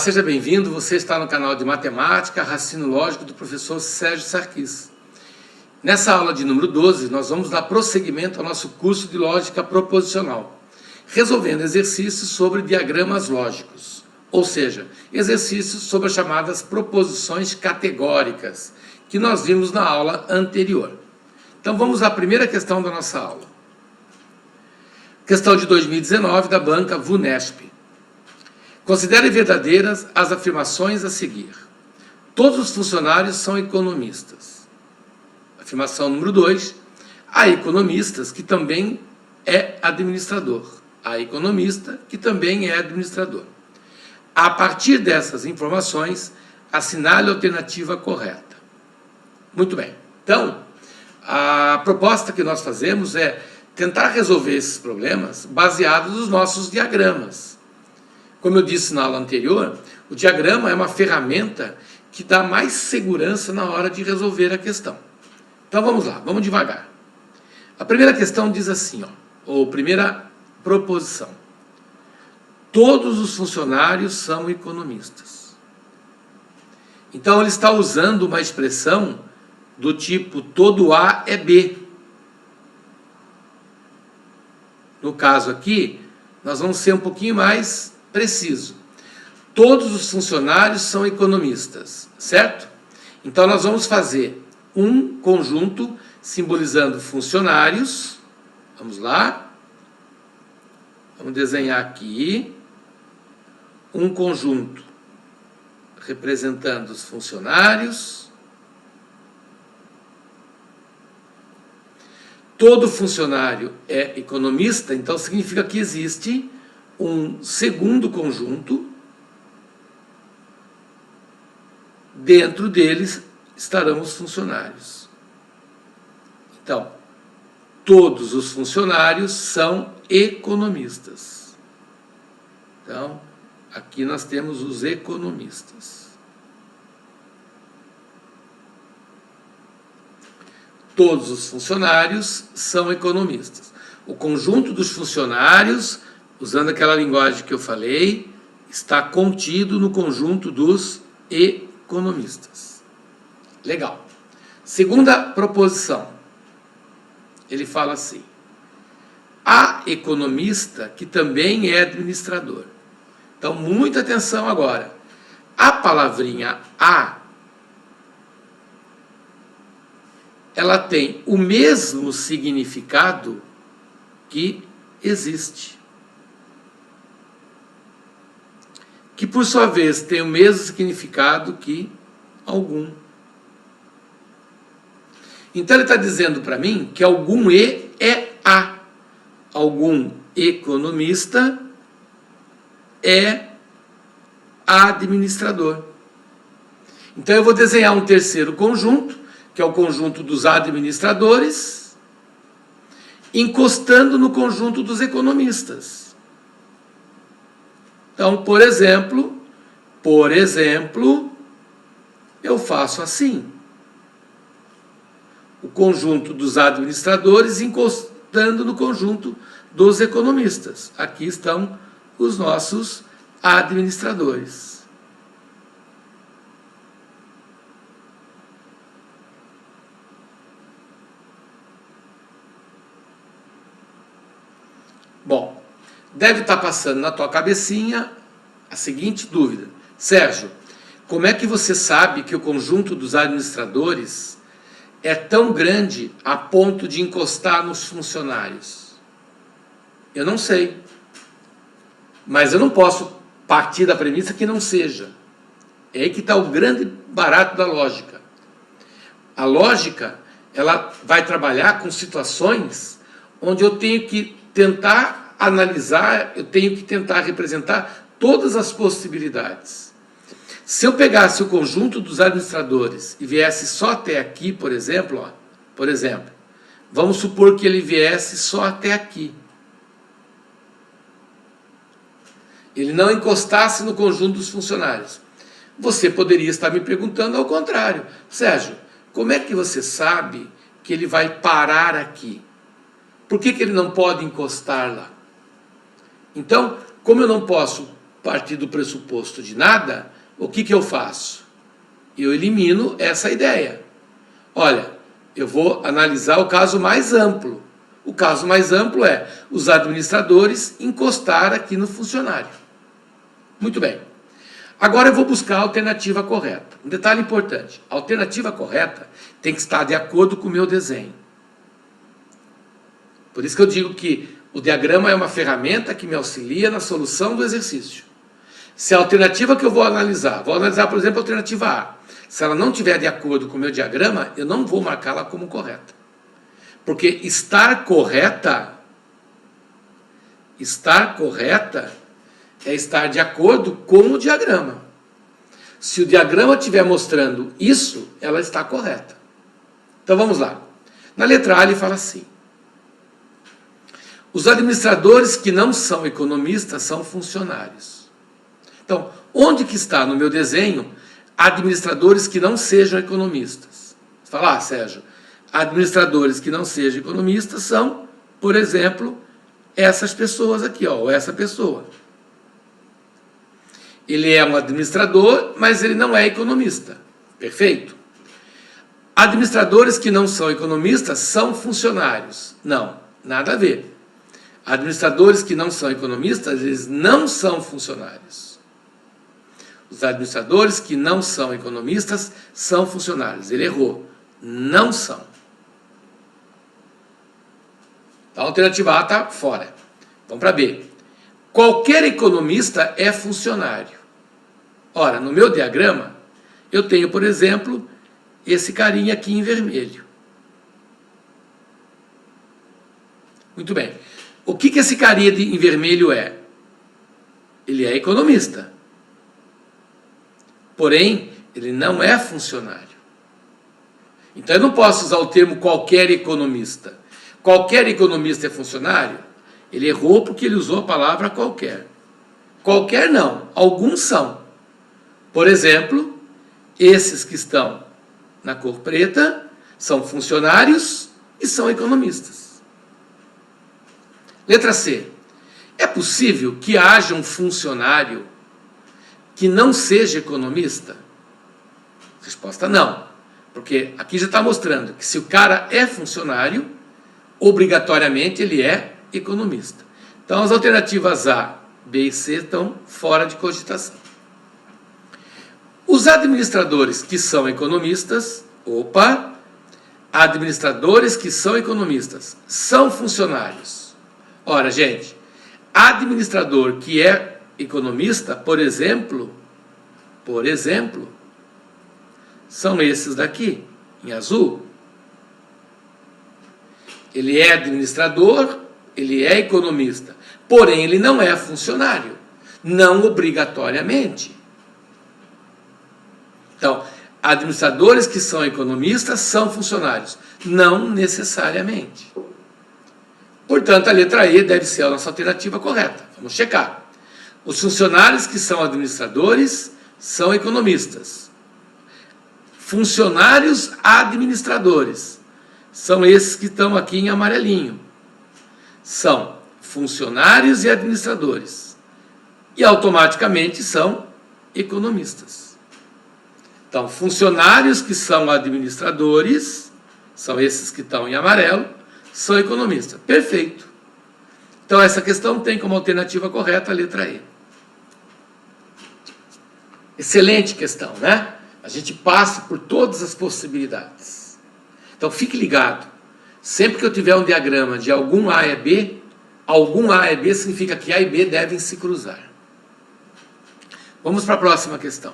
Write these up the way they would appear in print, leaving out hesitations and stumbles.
seja bem-vindo. Você está no canal de Matemática, Raciocínio Lógico do professor Sérgio Sarquis. Nessa aula de número 12, nós vamos dar prosseguimento ao nosso curso de Lógica Proposicional, resolvendo exercícios sobre diagramas lógicos, ou seja, exercícios sobre as chamadas proposições categóricas, que nós vimos na aula anterior. Então vamos à primeira questão da nossa aula. Questão de 2019 da banca VUNESP. Considere verdadeiras as afirmações a seguir. Todos os funcionários são economistas. Afirmação número 2. Há economistas que também é administrador. Há economista que também é administrador. A partir dessas informações, assinale a alternativa correta. Muito bem. Então, a proposta que nós fazemos é tentar resolver esses problemas baseados nos nossos diagramas. Como eu disse na aula anterior, o diagrama é uma ferramenta que dá mais segurança na hora de resolver a questão. Então vamos lá, vamos devagar. A primeira questão diz assim, ou primeira proposição. Todos os funcionários são economistas. Então ele está usando uma expressão do tipo todo A é B. No caso aqui, nós vamos ser um pouquinho mais preciso. Todos os funcionários são economistas, certo? Então nós vamos fazer um conjunto simbolizando funcionários. Vamos lá. Vamos desenhar aqui um conjunto representando os funcionários. Todo funcionário é economista, então significa que existe um segundo conjunto, dentro deles estarão os funcionários. Então, todos os funcionários são economistas. Então, aqui nós temos os economistas. Todos os funcionários são economistas. O conjunto dos funcionários, usando aquela linguagem que eu falei, está contido no conjunto dos economistas. Legal. Segunda proposição. Ele fala assim. Há economista que também é administrador. Então, muita atenção agora. A palavrinha "a" ela tem o mesmo significado que existe. Que, por sua vez, tem o mesmo significado que algum. Então, ele está dizendo para mim que algum "e" é "a". Algum economista é administrador. Então, eu vou desenhar um terceiro conjunto, que é o conjunto dos administradores, encostando no conjunto dos economistas. Então, por exemplo, eu faço assim. O conjunto dos administradores encostando no conjunto dos economistas. Aqui estão os nossos administradores. Bom, deve estar passando na tua cabecinha a seguinte dúvida. Sérgio, como é que você sabe que o conjunto dos administradores é tão grande a ponto de encostar nos funcionários? Eu não sei. Mas eu não posso partir da premissa que não seja. É aí que está o grande barato da lógica. A lógica, ela vai trabalhar com situações onde eu tenho que tentar analisar, eu tenho que tentar representar todas as possibilidades. Se eu pegasse o conjunto dos administradores e viesse só até aqui, por exemplo, vamos supor que ele viesse só até aqui. Ele não encostasse no conjunto dos funcionários. Você poderia estar me perguntando ao contrário. Sérgio, como é que você sabe que ele vai parar aqui? Por que ele não pode encostar lá? Então, como eu não posso partir do pressuposto de nada, o que eu faço? Eu elimino essa ideia. Olha, eu vou analisar o caso mais amplo. O caso mais amplo é os administradores encostar aqui no funcionário. Muito bem. Agora eu vou buscar a alternativa correta. Um detalhe importante. A alternativa correta tem que estar de acordo com o meu desenho. Por isso que eu digo que o diagrama é uma ferramenta que me auxilia na solução do exercício. Se a alternativa que eu vou analisar, por exemplo, a alternativa A, se ela não estiver de acordo com o meu diagrama, eu não vou marcá-la como correta. Porque estar correta é estar de acordo com o diagrama. Se o diagrama estiver mostrando isso, ela está correta. Então vamos lá. Na letra A ele fala assim: os administradores que não são economistas são funcionários. Então, onde que está no meu desenho administradores que não sejam economistas? Você fala, Sérgio, administradores que não sejam economistas são, por exemplo, essas pessoas aqui, ó, ou essa pessoa. Ele é um administrador, mas ele não é economista. Perfeito? Administradores que não são economistas são funcionários. Não, nada a ver. Administradores que não são economistas, eles não são funcionários. Os administradores que não são economistas são funcionários. Ele errou. Não são. A alternativa A está fora. Vamos para B. Qualquer economista é funcionário. Ora, no meu diagrama, eu tenho, por exemplo, esse carinha aqui em vermelho. Muito bem. O que esse carinha em vermelho é? Ele é economista. Porém, ele não é funcionário. Então, eu não posso usar o termo qualquer economista. Qualquer economista é funcionário? Ele errou porque ele usou a palavra qualquer. Qualquer não, alguns são. Por exemplo, esses que estão na cor preta são funcionários e são economistas. Letra C. É possível que haja um funcionário que não seja economista? Resposta não. Porque aqui já está mostrando que se o cara é funcionário, obrigatoriamente ele é economista. Então as alternativas A, B e C estão fora de cogitação. Os administradores que são economistas, administradores que são economistas são funcionários. Ora, gente, administrador que é economista, por exemplo, são esses daqui, em azul. Ele é administrador, ele é economista, porém ele não é funcionário, não obrigatoriamente. Então, administradores que são economistas são funcionários, não necessariamente. Portanto, a letra E deve ser a nossa alternativa correta. Vamos checar. Os funcionários que são administradores são economistas. Funcionários administradores são esses que estão aqui em amarelinho. São funcionários e administradores. E automaticamente são economistas. Então, funcionários que são administradores, são esses que estão em amarelo, são economistas. Perfeito. Então, essa questão tem como alternativa correta a letra E. Excelente questão, né? A gente passa por todas as possibilidades. Então, fique ligado. Sempre que eu tiver um diagrama de algum A e B significa que A e B devem se cruzar. Vamos para a próxima questão.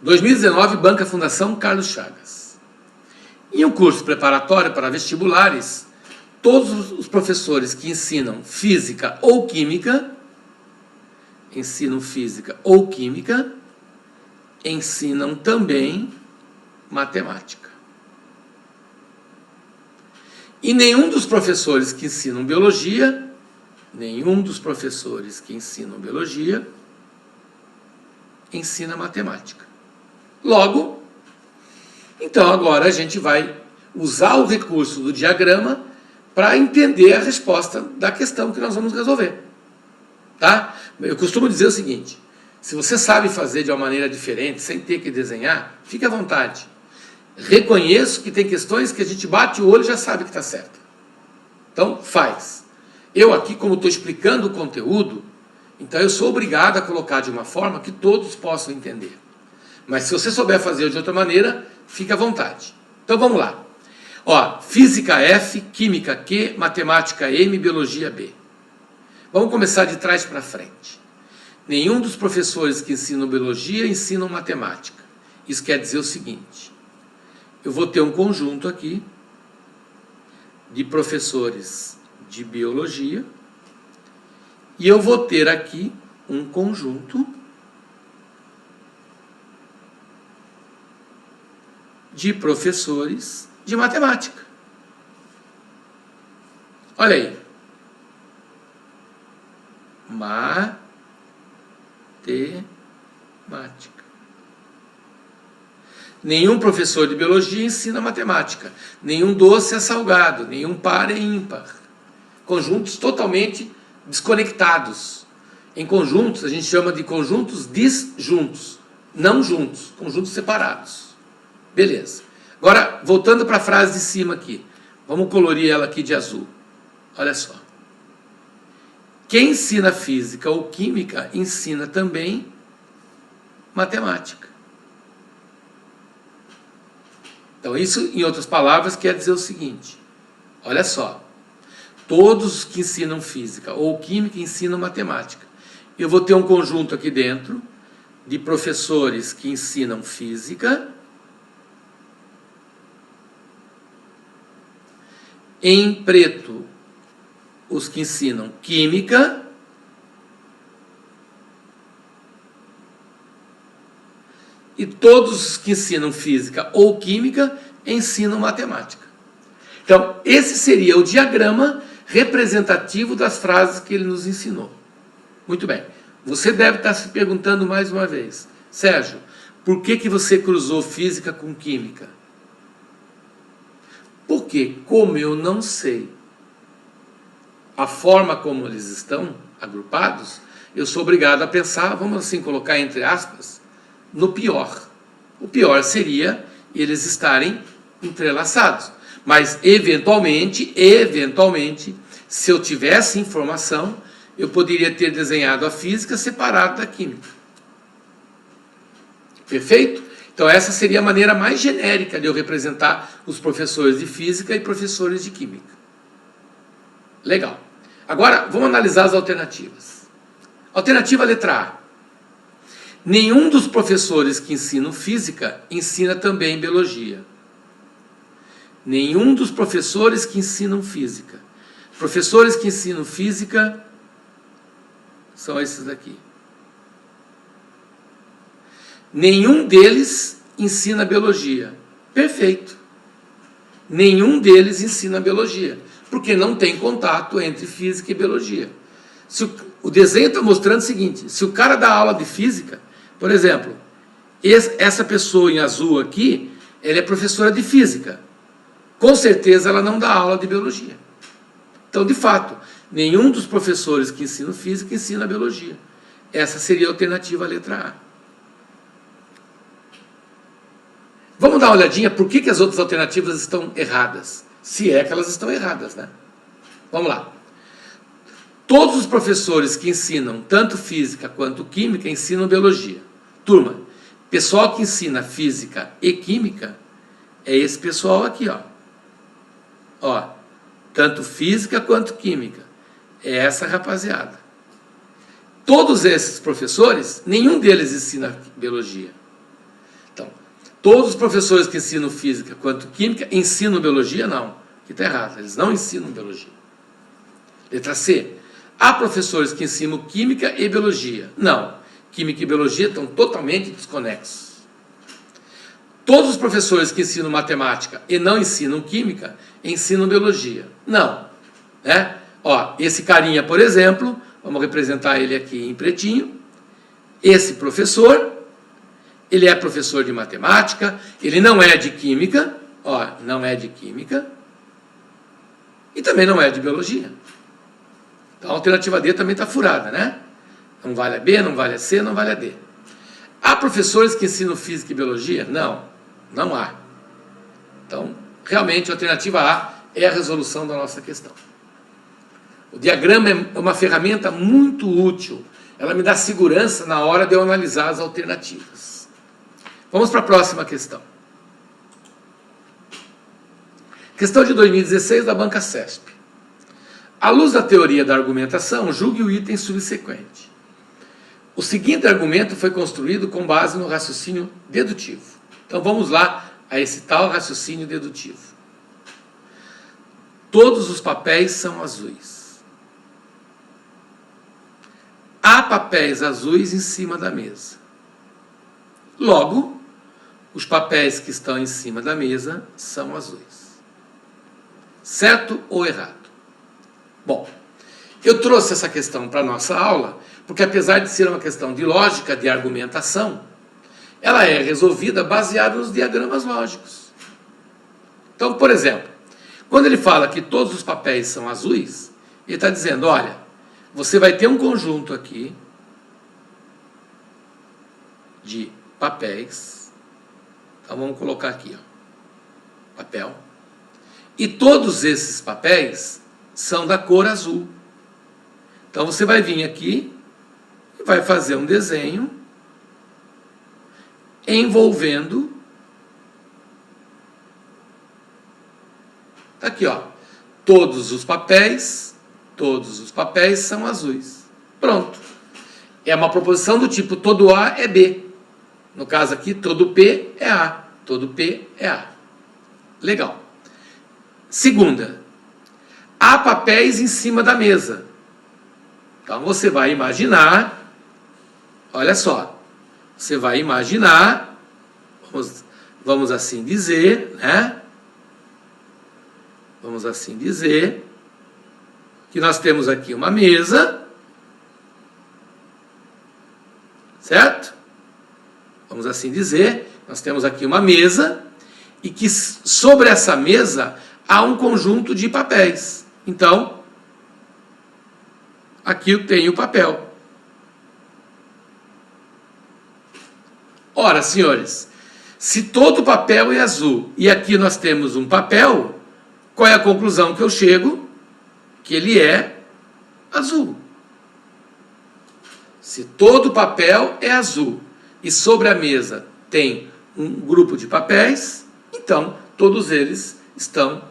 2019, Banca Fundação Carlos Chagas. Em um curso preparatório para vestibulares, todos os professores que ensinam física ou química, ensinam também matemática. E nenhum dos professores que ensinam biologia, ensina matemática. Logo, então agora a gente vai usar o recurso do diagrama para entender a resposta da questão que nós vamos resolver. Tá? Eu costumo dizer o seguinte: se você sabe fazer de uma maneira diferente, sem ter que desenhar, fique à vontade. Reconheço que tem questões que a gente bate o olho e já sabe que está certo. Então, faz. Eu aqui, como estou explicando o conteúdo, então eu sou obrigado a colocar de uma forma que todos possam entender. Mas se você souber fazer de outra maneira, fique à vontade. Então vamos lá. Ó, física F, química Q, matemática M, biologia B. Vamos começar de trás para frente. Nenhum dos professores que ensinam biologia ensinam matemática. Isso quer dizer o seguinte: eu vou ter um conjunto aqui de professores de biologia e eu vou ter aqui um conjunto de professores de matemática. Olha aí. Matemática. Nenhum professor de biologia ensina matemática. Nenhum doce é salgado, nenhum par é ímpar. Conjuntos totalmente desconectados. Em conjuntos, a gente chama de conjuntos disjuntos, não juntos, conjuntos separados. Beleza. Agora, voltando para a frase de cima aqui. Vamos colorir ela aqui de azul. Olha só. Quem ensina física ou química ensina também matemática. Então, isso, em outras palavras, quer dizer o seguinte: olha só, todos que ensinam física ou química ensinam matemática. Eu vou ter um conjunto aqui dentro de professores que ensinam física, em preto, os que ensinam química, e todos os que ensinam física ou química ensinam matemática. Então, esse seria o diagrama representativo das frases que ele nos ensinou. Muito bem. Você deve estar se perguntando mais uma vez: Sérgio, por que você cruzou física com química? Porque, como eu não sei a forma como eles estão agrupados, eu sou obrigado a pensar, vamos assim colocar entre aspas, no pior. O pior seria eles estarem entrelaçados. Mas, eventualmente, se eu tivesse informação, eu poderia ter desenhado a física separada da química. Perfeito? Então, essa seria a maneira mais genérica de eu representar os professores de física e professores de química. Legal. Agora, vamos analisar as alternativas. Alternativa letra A. Nenhum dos professores que ensinam física ensina também biologia. Nenhum dos professores que ensinam física. Professores que ensinam física são esses daqui. Nenhum deles ensina biologia. Perfeito. Nenhum deles ensina biologia, porque não tem contato entre física e biologia. O desenho está mostrando o seguinte: se o cara dá aula de física, por exemplo, essa pessoa em azul aqui, ela é professora de física. Com certeza ela não dá aula de biologia. Então, de fato, nenhum dos professores que ensinam física ensina biologia. Essa seria a alternativa letra A. Vamos dar uma olhadinha por que as outras alternativas estão erradas. Se é que elas estão erradas, né? Vamos lá. Todos os professores que ensinam tanto física quanto química ensinam biologia. Turma, pessoal que ensina física e química é esse pessoal aqui, ó. Ó, tanto física quanto química. É essa rapaziada. Todos esses professores, nenhum deles ensina biologia. Então, todos os professores que ensinam física quanto química ensinam biologia? Não. Aqui está errado, eles não ensinam biologia. Letra C. Há professores que ensinam química e biologia? Não. Química e biologia estão totalmente desconexos. Todos os professores que ensinam matemática e não ensinam química ensinam biologia? Não. Né? Ó, esse carinha, por exemplo, vamos representar ele aqui em pretinho. Esse professor, ele é professor de matemática, ele não é de química, ó, não é de química. E também não é de biologia. Então a alternativa D também está furada, né? Não vale a B, não vale a C, não vale a D. Há professores que ensinam física e biologia? Não, não há. Então, realmente, a alternativa A é a resolução da nossa questão. O diagrama é uma ferramenta muito útil. Ela me dá segurança na hora de eu analisar as alternativas. Vamos para a próxima questão. Questão de 2016 da banca CESP. À luz da teoria da argumentação, julgue o item subsequente. O seguinte argumento foi construído com base no raciocínio dedutivo. Então vamos lá a esse tal raciocínio dedutivo. Todos os papéis são azuis. Há papéis azuis em cima da mesa. Logo, os papéis que estão em cima da mesa são azuis. Certo ou errado? Bom, eu trouxe essa questão para a nossa aula, porque apesar de ser uma questão de lógica, de argumentação, ela é resolvida baseada nos diagramas lógicos. Então, por exemplo, quando ele fala que todos os papéis são azuis, ele está dizendo, olha, você vai ter um conjunto aqui de papéis. Então vamos colocar aqui, ó, papel. E todos esses papéis são da cor azul. Então você vai vir aqui e vai fazer um desenho envolvendo, aqui ó, todos os papéis são azuis. Pronto. É uma proposição do tipo todo A é B. No caso aqui, todo P é A. Todo P é A. Legal. Segunda, há papéis em cima da mesa. Então você vai imaginar, olha só, você vai imaginar, vamos assim dizer, né? Vamos assim dizer, que nós temos aqui uma mesa, certo? Vamos assim dizer, nós temos aqui uma mesa, e que sobre essa mesa há um conjunto de papéis. Então, aqui eu tenho o papel. Ora, senhores, se todo papel é azul e aqui nós temos um papel, qual é a conclusão que eu chego? Que ele é azul. Se todo papel é azul e sobre a mesa tem um grupo de papéis, então todos eles estão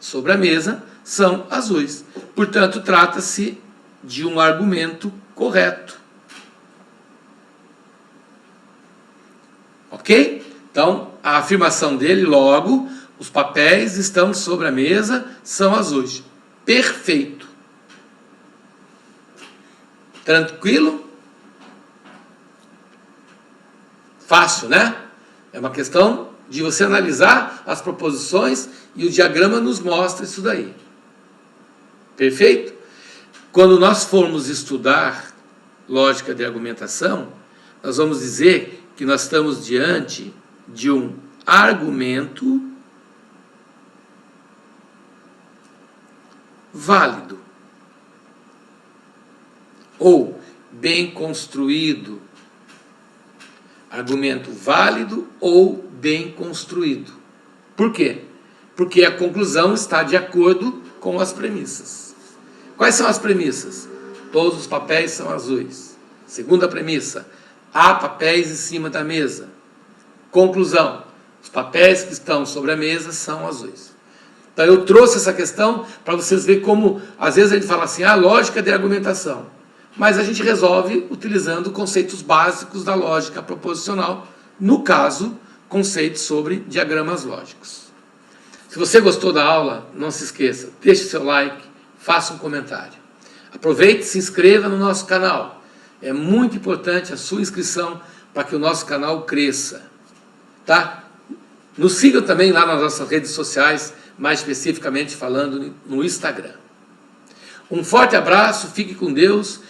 sobre a mesa, são azuis. Portanto, trata-se de um argumento correto. Ok? Então, a afirmação dele, logo, os papéis estão sobre a mesa, são azuis. Perfeito. Tranquilo? Fácil, né? É uma questão de você analisar as proposições e o diagrama nos mostra isso daí. Perfeito? Quando nós formos estudar lógica de argumentação, nós vamos dizer que nós estamos diante de um argumento válido ou bem construído. Argumento válido ou bem construído. Por quê? Porque a conclusão está de acordo com as premissas. Quais são as premissas? Todos os papéis são azuis. Segunda premissa, há papéis em cima da mesa. Conclusão, os papéis que estão sobre a mesa são azuis. Então eu trouxe essa questão para vocês verem como, às vezes a gente fala assim, lógica de argumentação. Mas a gente resolve utilizando conceitos básicos da lógica proposicional, no caso, conceitos sobre diagramas lógicos. Se você gostou da aula, não se esqueça, deixe seu like, faça um comentário. Aproveite e se inscreva no nosso canal. É muito importante a sua inscrição para que o nosso canal cresça. Tá? Nos sigam também lá nas nossas redes sociais, mais especificamente falando no Instagram. Um forte abraço, fique com Deus.